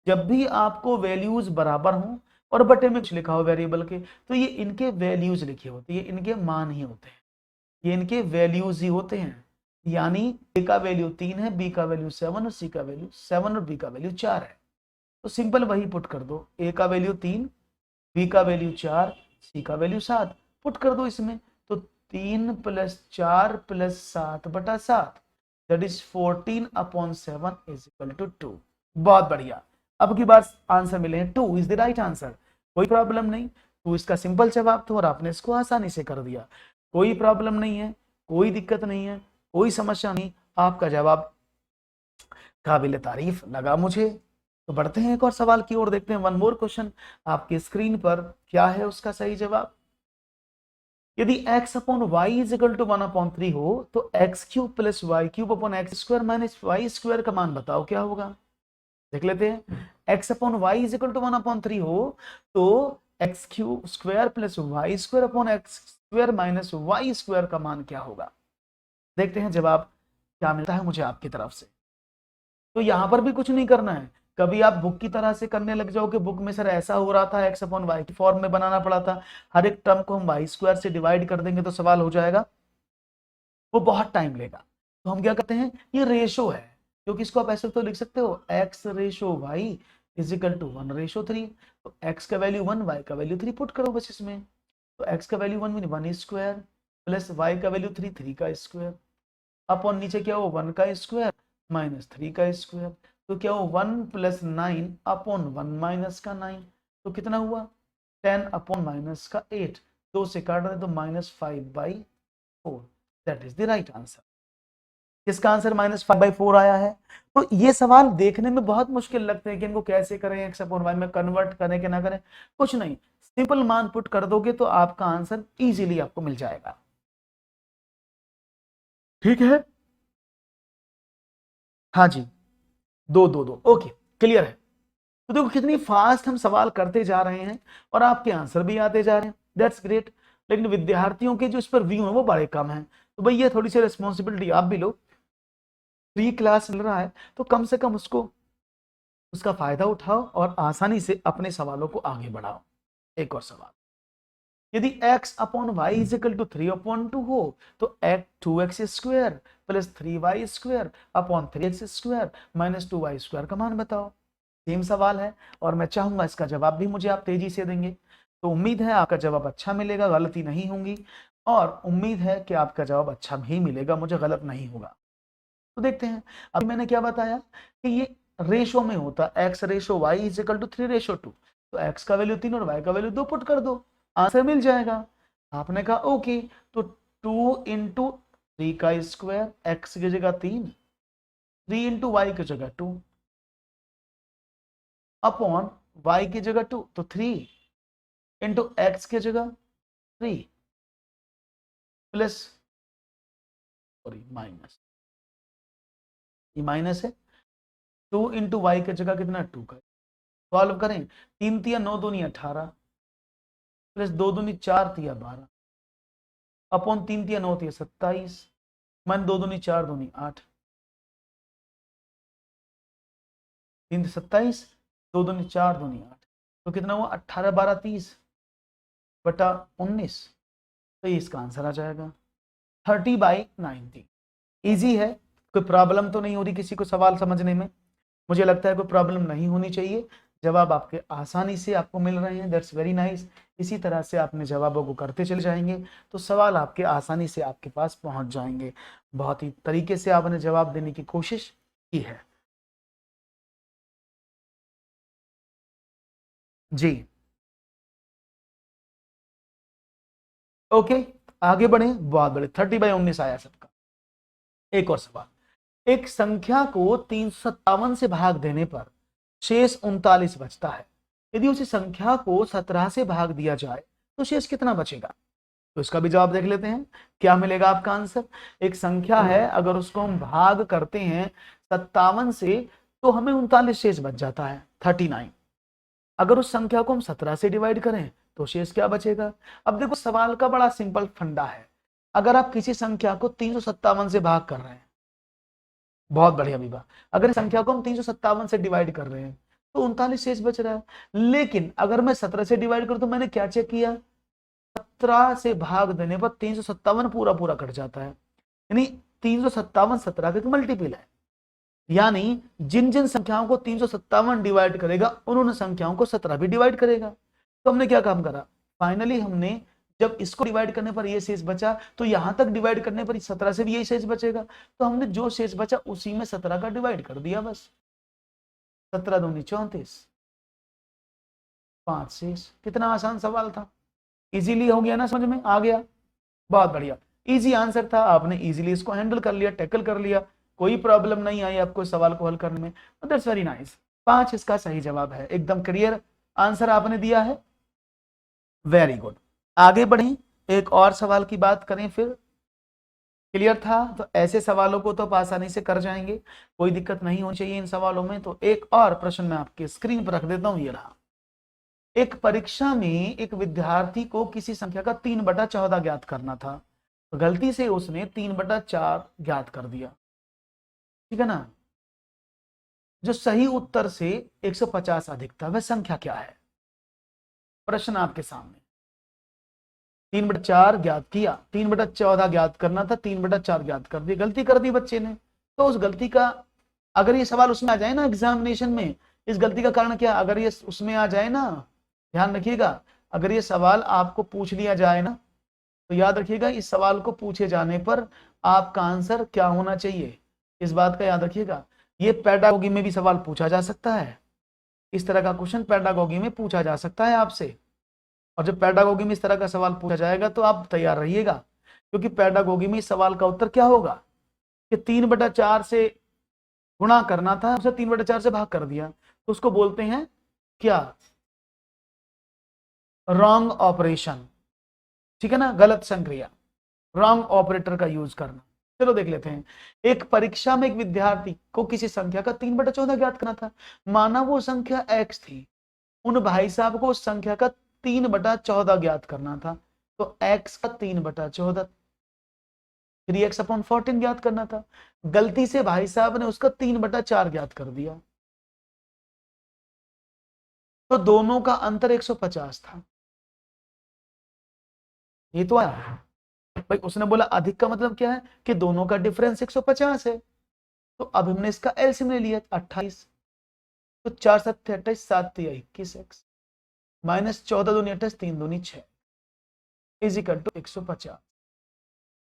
A: जब भी आपको वैल्यूज बराबर हों और बटे में कुछ लिखा हो वेरिएबल के, तो ये इनके वैल्यूज लिखे होते हैं, ये इनके मान ही होते हैं, ये इनके वैल्यूज ही होते हैं। यानी a का वैल्यू 3 है, b का वैल्यू 7 और c का वैल्यू 7 और b का वैल्यू 4 है। तो सिंपल वही पुट कर दो, a का वैल्यू 3, b का वैल्यू 4, c का वैल्यू 7, पुट कर दो इसमें। तो 3 plus 4 plus 7/7 that is 14/7 is equal to 2। बहुत बढ़िया, अब की बार आंसर मिले हैं 2 इज द राइट आंसर, कोई प्रॉब्लम नहीं। 2 इसका सिंपल जवाब था और आपने इसको आसानी से कर दिया, कोई प्रॉब्लम नहीं है, कोई दिक्कत नहीं है, कोई समस्या नहीं, आपका जवाब काबिल तारीफ लगा मुझे। तो बढ़ते हैं एक और सवाल की ओर, देखते हैं वन मोर क्वेश्चन आपकी स्क्रीन पर क्या है उसका सही जवाब। यदि x/y इज इक्वल टू 1/3 हो तो x³ plus y³ minus y² का मान बताओ क्या होगा। देख लेते हैं, x/y इज इक्वल टू 1/3 हो तो x³ plus y² minus y² का मान क्या होगा। देखते हैं जवाब क्या मिलता है मुझे आपकी तरफ से। तो यहां पर भी कुछ नहीं करना है, कभी आप बुक की तरह से करने लग जाओ कि बुक में सर ऐसा हो रहा था, x/y की फॉर्म में बनाना पड़ा था, हर एक टर्म को हम y² से डिवाइड कर देंगे तो सवाल हो जाएगा, वो बहुत टाइम लेगा। तो हम क्या करते हैं, ये रेशो है, क्योंकि इसको आप ऐसे तो लिख सकते हो x/y इज इक्वल टू 1/3। तो x का वैल्यू 1, y का वैल्यू 3 पुट करो बस इसमें। तो x का वैल्यू 1 स्क्वायर प्लस y का वैल्यू 3 का स्क्वायर, अपॉन नीचे क्या हो 1 का स्क्वायर -3 का स्क्वायर, तो क्या हो 1 + 9 अपॉन 1 - का 9, तो कितना हुआ 10 अपॉन -8, 2 से काट रहे तो -5/4, that is the right answer. इसका आंसर -5/4 आया है। तो ये सवाल देखने में बहुत मुश्किल लगते हैं कि इनको कैसे करें, एक्स अपॉन वाई में कन्वर्ट करें कि ना करें, कुछ नहीं, सिंपल मान पुट कर दोगे तो आपका आंसर इजीली आपको मिल जाएगा। ठीक है, हाँ जी, 2 2 2, ओके, क्लियर है। तो देखो कितनी फास्ट हम सवाल करते जा रहे हैं और आपके आंसर भी आते जा रहे हैं, दैट्स ग्रेट। लेकिन विद्यार्थियों के जो इस पर व्यू है वो बड़े कम है, तो भाई ये थोड़ी सी रिस्पॉन्सिबिलिटी आप भी लो। फ्री क्लास मिल रहा है तो कम से कम उसका फायदा उठाओ और आसानी से अपने सवालों को आगे बढ़ाओ। एक और सवाल, यदि x upon Y is equal to 3/2 हो तो 2x² plus 3y² upon 3x² minus 2y² का मान बताओ। सेम सवाल है और मैं चाहूंगा इसका जवाब भी मुझे आप तेजी से देंगे, तो उम्मीद है आपका जवाब अच्छा मिलेगा, गलती नहीं होंगी, और उम्मीद है कि आपका जवाब अच्छा भी मिलेगा, मुझे गलत नहीं होगा। तो देखते हैं, अभी मैंने क्या बताया कि ये रेशो में होता है, x/y इज इक्वल टू 3/2, तो x का वैल्यू 3 और y का वैल्यू 2 पुट कर दो, आंसर मिल जाएगा। आपने कहा ओके, तो 2 इंटू 3 का स्क्वायर, x की जगह 3, 3 इंटू वाई की जगह 2 अपॉन y की जगह 2, तो 3 इंटू एक्स की जगह 3 प्लस, सॉरी माइनस, ये माइनस है, 2 इंटू वाई की जगह कितना 2 का, सॉल्व करें, 3 तिया 9 दूनी 18 प्लस 2 दूनी 4 तिया 12 अपॉन 3 तिया 9 तिया 27 मन 2 दूनी 4 दूनी 8, 3 27, 2 दूनी 4 दूनी 8, तो कितना हुआ 18 12 30 बटा 19, तो ये इसका आंसर आ जाएगा 30/90। इजी है, कोई प्रॉब्लम तो नहीं हो रही किसी को सवाल समझने में, मुझे लगता है कोई प्रॉब्लम नहीं होनी चाहिए, जवाब आपके आसानी से आपको मिल रहे हैं, दैट्स वेरी नाइस। इसी तरह से आपने जवाबों को करते चले जाएंगे तो सवाल आपके आसानी से आपके पास पहुंच जाएंगे। बहुत ही तरीके से आपने जवाब देने की कोशिश की है जी। ओके, आगे बढ़े, बहुत बड़े, 30/19 आया सबका। एक और सवाल, एक संख्या को 357 से भाग देने पर शेष 39 बचता है, यदि उसी संख्या को 17 से भाग दिया जाए तो शेष कितना बचेगा। तो इसका भी जवाब देख लेते हैं, क्या मिलेगा आपका आंसर। एक संख्या है, अगर उसको हम भाग करते हैं 57 से तो हमें 39 शेष बच जाता है, 39। अगर उस संख्या को हम 17 से डिवाइड करें तो शेष क्या बचेगा। अब देखो सवाल का बड़ा सिंपल फंडा है, अगर आप किसी संख्या को 357 से भाग कर रहे हैं, बहुत बढ़िया विभा, अगर संख्या को हम 357 से डिवाइड कर रहे हैं तो 39 शेष बच रहा है, लेकिन अगर मैं 17 से डिवाइड करूं तो मैंने क्या चेक किया, 17 से भाग देने पर 357 पूरा पूरा कट जाता है, यानी 357 17 का एक मल्टीपल है, यानी जिन जिन संख्याओं को 357 डिवाइड करेगा उन संख्याओं को 17 भी डिवाइड करेगा। तो हमने क्या काम करा, फाइनली हमने जब इसको डिवाइड करने पर ये शेष बचा तो यहां तक डिवाइड करने पर 17 से भी यही शेष बचेगा, तो हमने जो शेष बचा उसी में 17 का डिवाइड कर दिया बस, 17 दूनी 34, 5 शेष। कितना आसान सवाल था, इजीली हो गया ना, समझ में आ गया, बहुत बढ़िया, इजी आंसर था, आपने इजीली इसको हैंडल कर लिया, टैकल कर लिया, कोई प्रॉब्लम नहीं आई आपको इस सवाल को हल करने में, दैट्स वेरी नाइस। 5 इसका सही जवाब है, एकदम क्लियर आंसर आपने दिया है, वेरी गुड। आगे बढ़े, एक और सवाल की बात करें फिर, क्लियर था, तो ऐसे सवालों को तो आप आसानी से कर जाएंगे, कोई दिक्कत नहीं होनी चाहिए इन सवालों में। तो एक और प्रश्न मैं आपके स्क्रीन पर रख देता हूं, ये रहा। एक परीक्षा में एक विद्यार्थी को किसी संख्या का 3/14 ज्ञात करना था, तो गलती से उसने 3/4 ज्ञात कर दिया, ठीक है ना। जो सही उत्तर से 150 अधिक था वह संख्या क्या है। प्रश्न आपके सामने, 3/4 ज्ञात किया, 3/14 ज्ञात करना था, 3/4 ज्ञात कर दी, गलती कर दी बच्चे ने। तो उस गलती का, अगर ये सवाल उसमें आ जाए ना एग्जामिनेशन में, इस गलती का कारण क्या, अगर ये उसमें आ जाए ना, ध्यान रखिएगा, अगर ये सवाल आपको पूछ लिया जाए ना तो याद रखिएगा इस सवाल को पूछे जाने पर आपका आंसर क्या होना चाहिए, इस बात का याद रखिएगा। ये पेडागोगी में भी सवाल पूछा जा सकता है, इस तरह का क्वेश्चन पेडागोगी में पूछा जा सकता है आपसे। और जब पेडागोगी में इस तरह का सवाल पूछा जाएगा तो आप तैयार रहिएगा, क्योंकि पेडागोगी में इस सवाल का उत्तर क्या होगा कि 3/4 से गुणा करना था, उसे 3/4 से भाग कर दिया, तो उसको बोलते हैं क्या, रॉन्ग ऑपरेशन। ठीक है ना, गलत संक्रिया, रॉन्ग ऑपरेटर का यूज करना। चलो देख लेते हैं। एक परीक्षा में एक विद्यार्थी को किसी संख्या का 3/14 ज्ञात करना था। माना वो संख्या x थी, उन भाई साहब को उस संख्या का 3/14 ज्ञात करना था। तो x का 3/14, 3x/14 ज्ञात करना था। गलती से भाई साहब ने उसका 3/4 ज्ञात कर दिया, तो दोनों का अंतर 150 था। ये तो आया भाई, उसने बोला अधिक का मतलब क्या है कि दोनों का डिफरेंस 150 है। तो अब हमने इसका एलसीएम ले लिया 28, तो 4 7 28, 7 3 21x माइनस 14 दूनी 28, 3 दूनी 6 इज इक्वल टू 150।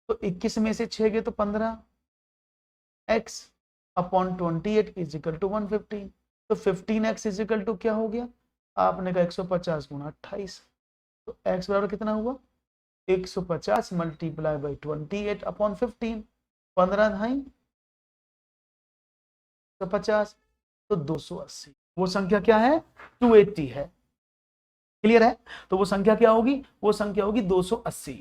A: तो 21 में से 6 गए तो 15x/28 इज इक्वल टू 115। तो 15x इज इक्वल टू क्या हो गया, आपने कहा 150 गुना 28, तो x बराबर कितना हुआ 150 मल्टीप्लाई बाई 28/15, 15 ढाई 150, तो 280। वो संख्या क्या है 280 है। क्लियर है, तो वो संख्या क्या होगी, वो संख्या होगी 280।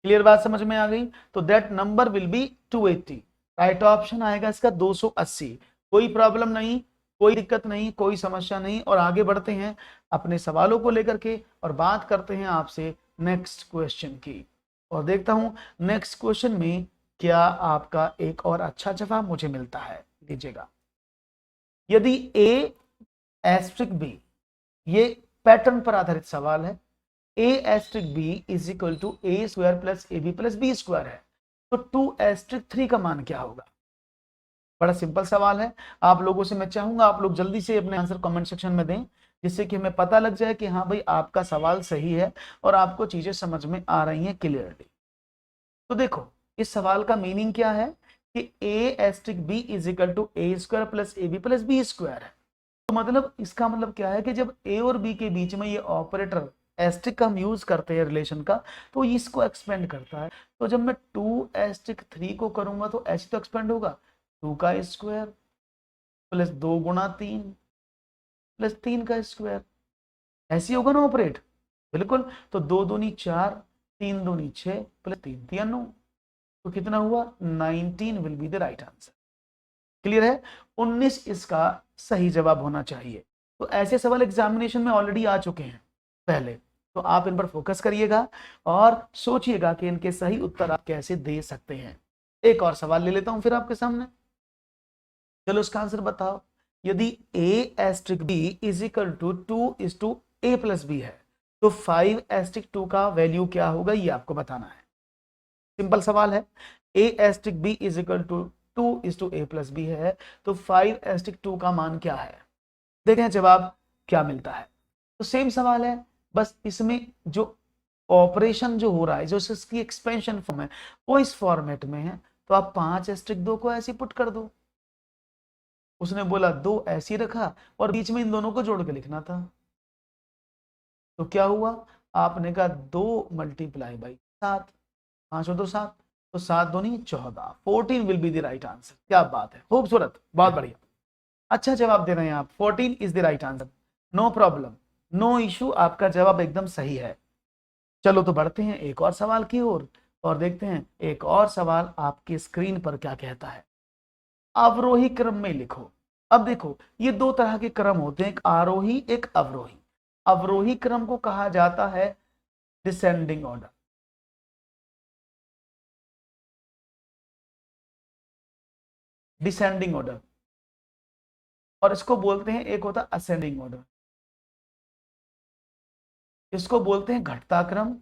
A: क्लियर बात समझ में आ गई, तो that number will be 280। Right option आएगा इसका 280। कोई प्रॉब्लम नहीं, कोई दिक्कत नहीं, कोई समस्या नहीं। और आगे बढ़ते हैं अपने सवालों को लेकर के और बात करते हैं आपसे नेक्स्ट क्वेश्चन की, और देखता हूं नेक्स्ट क्वेश्चन में क्या आपका एक और अच्छा जवाब मुझे मिलता है। लीजिएगा, यदि a एस्ट्रिक b, ये पैटर्न पर आधारित सवाल है, a asterisk b is equal to a square plus A B plus B square है, तो 2 एस्ट्रिक 3 का मान क्या होगा। बड़ा सिंपल सवाल है। आप लोगों से मैं चाहूंगा आप लोग जल्दी से अपने आंसर कमेंट सेक्शन में दें, जिससे कि हमें पता लग जाए कि हाँ भाई आपका सवाल सही है और आपको चीजें समझ में आ रही हैं क्लियरली। तो देखो इस सवाल का मीनिंग क्या है कि a asterisk b is equal to ए square plus A B plus B square है। तो मतलब इसका मतलब क्या है कि जब a और b के बीच में ये ऑपरेटर एस्ट्रिक का हम यूज करते हैं रिलेशन का, तो इसको एक्सपेंड करता है। तो जब मैं 2 एस्ट्रिक 3 को करूंगा तो ऐसे तो एक्सपेंड होगा 2 का स्क्वायर प्लस 2 गुणा 3 प्लस 3 का स्क्वायर, ऐसे होगा ना ऑपरेट। बिल्कुल, तो 2 दूनी 4, 3 दूनी 6 प्लस 3 3 9, तो कितना हुआ 19 will be the right answer. Clear है, 19 इसका सही जवाब होना चाहिए। तो ऐसे सवाल एग्जामिनेशन में ऑलरेडी आ चुके हैं पहले, तो आप इन पर फोकस करिएगा और सोचिएगा कि इनके सही उत्तर आप कैसे दे सकते हैं। एक और सवाल ले लेता हूं फिर आपके सामने, चलो इसका आंसर बताओ। यदि a asterisk b is equal to 2:a plus b है, तो 5 एस्ट्रिक 2 का वैल्यू क्या होगा ये आपको बताना है। सिंपल सवाल है, a asterisk b is equal to 2:a plus b है, तो 5 एस्ट्रिक 2 का मान क्या है। देखें जवाब क्या मिलता है। तो सेम सवाल है, बस इसमें जो ऑपरेशन जो हो रहा है, जो इसकी एक्सपेंशन फॉर्म है वो इस फॉर्मेट में है। तो आप 5 एस्ट्रिक 2 को ऐसे पुट कर दो। उसने बोला 2 ऐसे रखा और बीच में इन दोनों को जोड़ के लिखना था, तो क्या हुआ आपने कहा 2 मल्टीप्लाई बाई 7, 5 और 2 7, तो 7 दूनी 14, 14 will be the right answer. क्या बात है, खूबसूरत, बहुत बढ़िया, अच्छा जवाब दे रहे हैं आप। 14 is the right answer, no problem, no issue, आपका जवाब एकदम सही है। चलो तो बढ़ते हैं एक और सवाल की ओर और देखते हैं एक और सवाल आपकी स्क्रीन पर क्या कहता है। अवरोही क्रम में लिखो। अब देखो ये दो तरह के क्रम होते हैं, एक आरोही एक अवरोही। अवरोही क्रम को कहा जाता है डिसेंडिंग ऑर्डर, डिसेंडिंग ऑर्डर, और इसको बोलते हैं एक होता असेंडिंग ऑर्डर। इसको बोलते हैं घटता क्रम,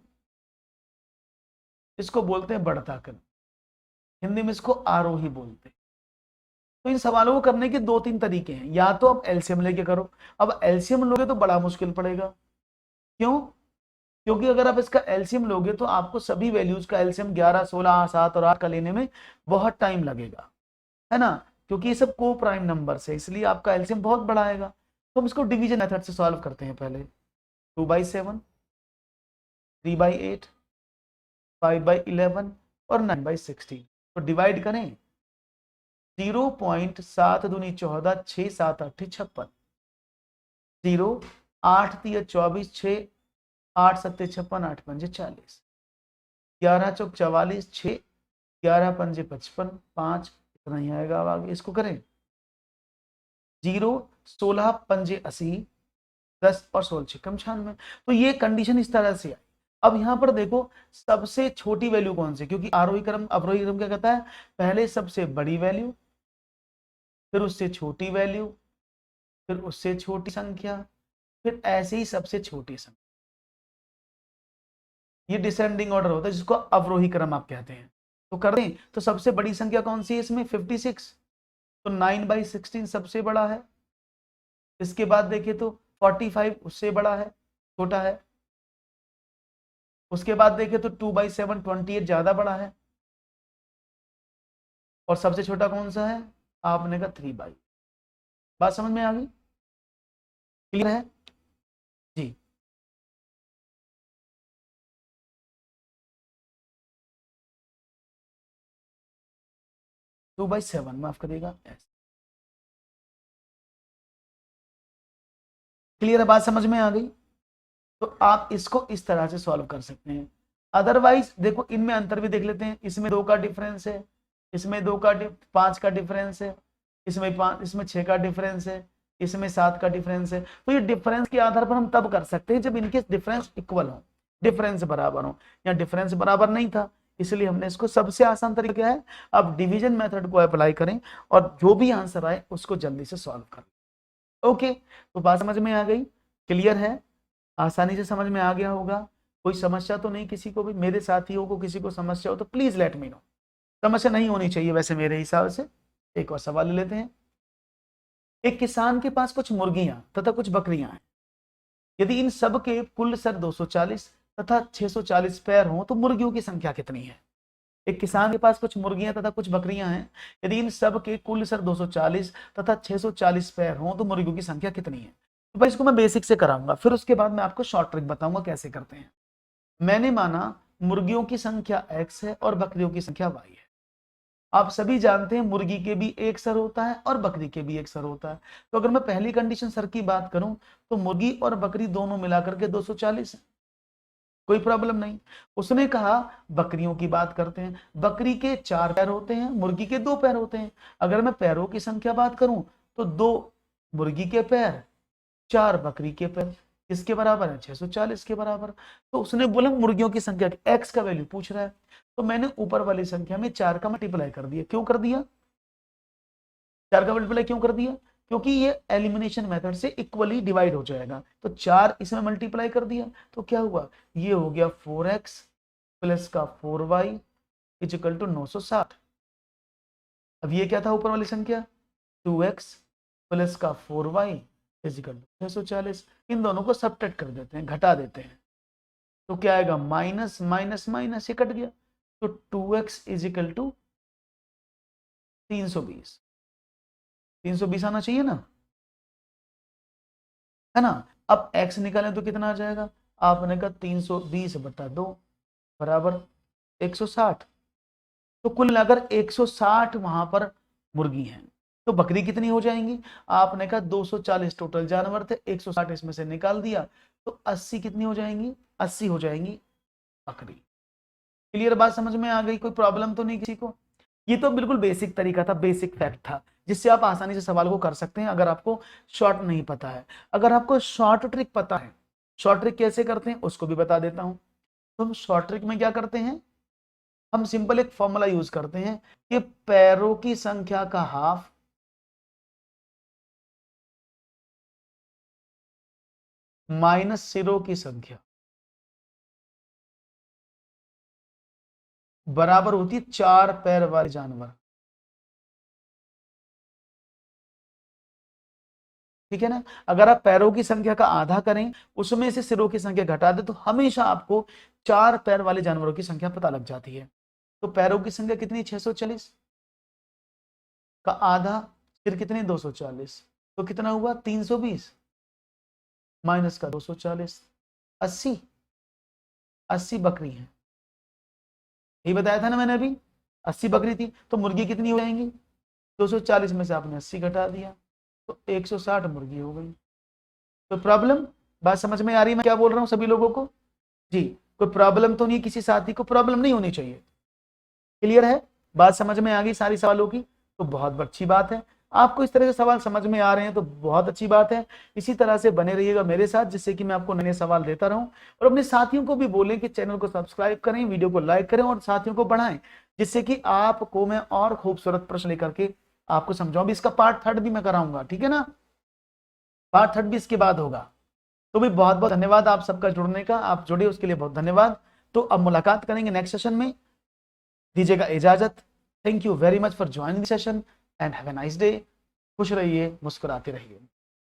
A: इसको बोलते हैं बढ़ता क्रम, हिंदी में इसको आरोही बोलते हैं। तो इन सवालों को करने के 2-3 तरीके हैं, या तो आप एलसीएम लेके करो। अब एलसीएम लोगे तो बड़ा मुश्किल पड़ेगा, क्यों, क्योंकि अगर आप इसका एलसीएम लोगे तो आपको सभी वैल्यूज का एलसीएम 11 16 7 और 8 का लेने में बहुत टाइम लगेगा, है ना। क्योंकि ये सब को प्राइम नंबर है, इसलिए आपका एलसीएम बहुत बड़ा आएगा। तो हम इसको डिवीजन मेथड से सॉल्व करते हैं। पहले 2/7, 3/8, 5/11 और 9/16। तो डिवाइड करें, 0.7 दूनी 14, 6 7 8 56, 0 8 3 24, 6 8 7 56, 8 5 40, 11 चौक 44, 6 11 5 55, 5 इतना ही आएगा। अब आगे इसको करें, 0 16 5 80, 10 और 16 6 96। तो ये कंडीशन इस तरह से आई। अब यहां पर देखो सबसे छोटी वैल्यू कौन सी, क्योंकि आरोही क्रम अवरोही क्रम क्या कहता है, पहले सबसे बड़ी वैल्यू, फिर उससे छोटी वैल्यू, फिर उससे छोटी संख्या, फिर ऐसे ही सबसे छोटी संख्या। ये डिसेंडिंग ऑर्डर होता है जिसको अवरोही क्रम आप कहते हैं। तो कर दें, तो सबसे बड़ी संख्या कौन सी है इसमें, 56। तो 9/16 सबसे बड़ा है। इसके बाद देखें तो 45 उससे बड़ा है, छोटा है। उसके बाद देखें तो 2/7 28 ज्यादा बड़ा है। और सबसे छोटा कौन सा है, आपने कहा 3/। बात समझ में आ गई, क्लियर है जी। 2/7 माफ करिएगा, क्लियर है, बात समझ में आ गई। तो आप इसको इस तरह से सॉल्व कर सकते हैं। अदरवाइज देखो इनमें अंतर भी देख लेते हैं। इसमें 2 का डिफरेंस है, इसमें 5 का डिफरेंस है, इसमें 5, इसमें 6 का डिफरेंस है, इसमें 7 का डिफरेंस है। तो ये डिफरेंस के आधार पर हम तब कर सकते हैं जब इनके डिफरेंस इक्वल हो, डिफरेंस बराबर हो। या डिफरेंस बराबर नहीं था, इसलिए हमने इसको सबसे आसान तरीका क्या है, अब डिवीजन मेथड को अप्लाई करें और जो भी आंसर आए उसको जल्दी से सॉल्व करें। ओके, तो बात समझ में आ गई, क्लियर है, आसानी से समझ में आ गया होगा। कोई समस्या तो नहीं किसी को भी, मेरे साथियों को किसी को समस्या हो तो प्लीज लेट मी नो। समस्या नहीं होनी चाहिए वैसे मेरे हिसाब से। एक और सवाल ले लेते हैं। एक किसान के पास कुछ मुर्गियां तथा कुछ बकरियां हैं। यदि इन सब के कुल सर 240 तथा 640 पैर हों तो मुर्गियों की संख्या कितनी है। एक किसान के पास कुछ मुर्गियां तथा कुछ बकरियां हैं। यदि इन सब के कुल सर 240 तथा 640 पैर हों तो मुर्गियों की संख्या कितनी है। तो भाई इसको मैं बेसिक से कराऊंगा, फिर उसके बाद मैं आपको शॉर्ट ट्रिक बताऊंगा कैसे करते हैं। मैंने माना मुर्गियों की संख्या x है और बकरियों की संख्या y है। आप सभी जानते हैं मुर्गी के भी एक सर होता है और बकरी के भी एक सर होता है। तो अगर मैं पहली कंडीशन सर की बात करूं तो मुर्गी और बकरी दोनों मिलाकर के 240 है, कोई प्रॉब्लम नहीं। उसने कहा बकरियों की बात करते हैं, बकरी के 4 पैर होते हैं, मुर्गी के 2 पैर होते हैं। अगर मैं पैरों की संख्या बात करूं तो 2 मुर्गी के पैर, 4 बकरी के पैर, किसके बराबर है, 640 के बराबर। तो उसने बोला मुर्गियों की संख्या x का वैल्यू पूछ रहा है, तो मैंने ऊपर वाली संख्या में 4 का मल्टीप्लाई कर दिया। क्यों कर दिया 4 का मल्टीप्लाई, क्यों कर दिया, क्योंकि ये एलिमिनेशन मेथड से इक्वली डिवाइड हो जाएगा। तो 4 इसमें मल्टीप्लाई कर दिया तो क्या हुआ, ये हो गया 4x प्लस का 4y इजिकल टू 960। अब ये क्या था ऊपर वाली संख्या, 2x प्लस का 4y इजिकल टू 640। इन दोनों को सबट्रैक्ट कर देते हैं, घटा देते हैं। तो क्या आएगा, माइनस माइनस माइनस, ये कट गया। तो 2x इजिकल टू 320, 320 आना चाहिए ना, है ना। अब x निकालें तो कितना आ जाएगा, आपने कहा 320/2 बराबर 160। तो कुल मिलाकर 160 वहां पर मुर्गी हैं। तो बकरी कितनी हो जाएंगी, आपने कहा 240 टोटल जानवर थे, 160 इसमें से निकाल दिया तो 80 कितनी हो जाएंगी, 80 हो जाएंगी बकरी। क्लियर, बात समझ में आ गई, कोई प्रॉब्लम तो नहीं किसी को। ये तो बिल्कुल बेसिक तरीका था, बेसिक फैक्ट था जिससे आप आसानी से सवाल को कर सकते हैं अगर आपको शॉर्ट नहीं पता है। अगर आपको शॉर्ट ट्रिक पता है, शॉर्ट ट्रिक कैसे करते हैं उसको भी बता देता हूं। तो हम शॉर्ट ट्रिक में क्या करते हैं, हम सिंपल एक फॉर्मूला यूज करते हैं कि पैरों की संख्या का हाफ माइनस सिरों की संख्या बराबर होती है 4 पैर वाले जानवर। ठीक है ना, अगर आप पैरों की संख्या का आधा करें उसमें से सिरों की संख्या घटा दें तो हमेशा आपको 4 पैर वाले जानवरों की संख्या पता लग जाती है। तो पैरों की संख्या कितनी, 640। का आधा, फिर कितने 240, तो कितना हुआ 320 माइनस का 240, 80, 80 बकरी है, ये बताया था ना मैंने अभी, 80 बकरी थी, तो मुर्गी कितनी हो जाएंगी, 240 में से आपने 80 घटा दिया तो 160 मुर्गी हो गई। तो प्रॉब्लम, बात समझ में आ रही है मैं क्या बोल रहा हूँ सभी लोगों को? जी, कोई प्रॉब्लम तो नहीं, किसी साथी को प्रॉब्लम नहीं होनी चाहिए। क्लियर है, बात समझ में आ गई सारी सवालों की? तो बहुत अच्छी बात है, आपको इस तरह से सवाल समझ में आ रहे हैं तो बहुत अच्छी बात है। इसी तरह से बने रहिएगा मेरे साथ, जिससे कि मैं आपको नए सवाल देता रहूं, और अपने साथियों को भी बोलें कि चैनल को सब्सक्राइब करें, वीडियो को लाइक करें और साथियों को बढ़ाएं, जिससे कि आपको मैं और खूबसूरत प्रश्न लेकर के आपको समझाऊं। भी इसका पार्ट 3 भी मैं कराऊंगा, ठीक है ना, पार्ट 3 भी इसके बाद होगा। तो भी बहुत बहुत धन्यवाद आप सबका जुड़ने का, आप जुड़े उसके लिए बहुत धन्यवाद। तो अब मुलाकात करेंगे नेक्स्ट सेशन में, दीजिएगा इजाजत। Thank you very much for joining the session and have a nice day. खुश रहिए, मुस्कुराते रहिए।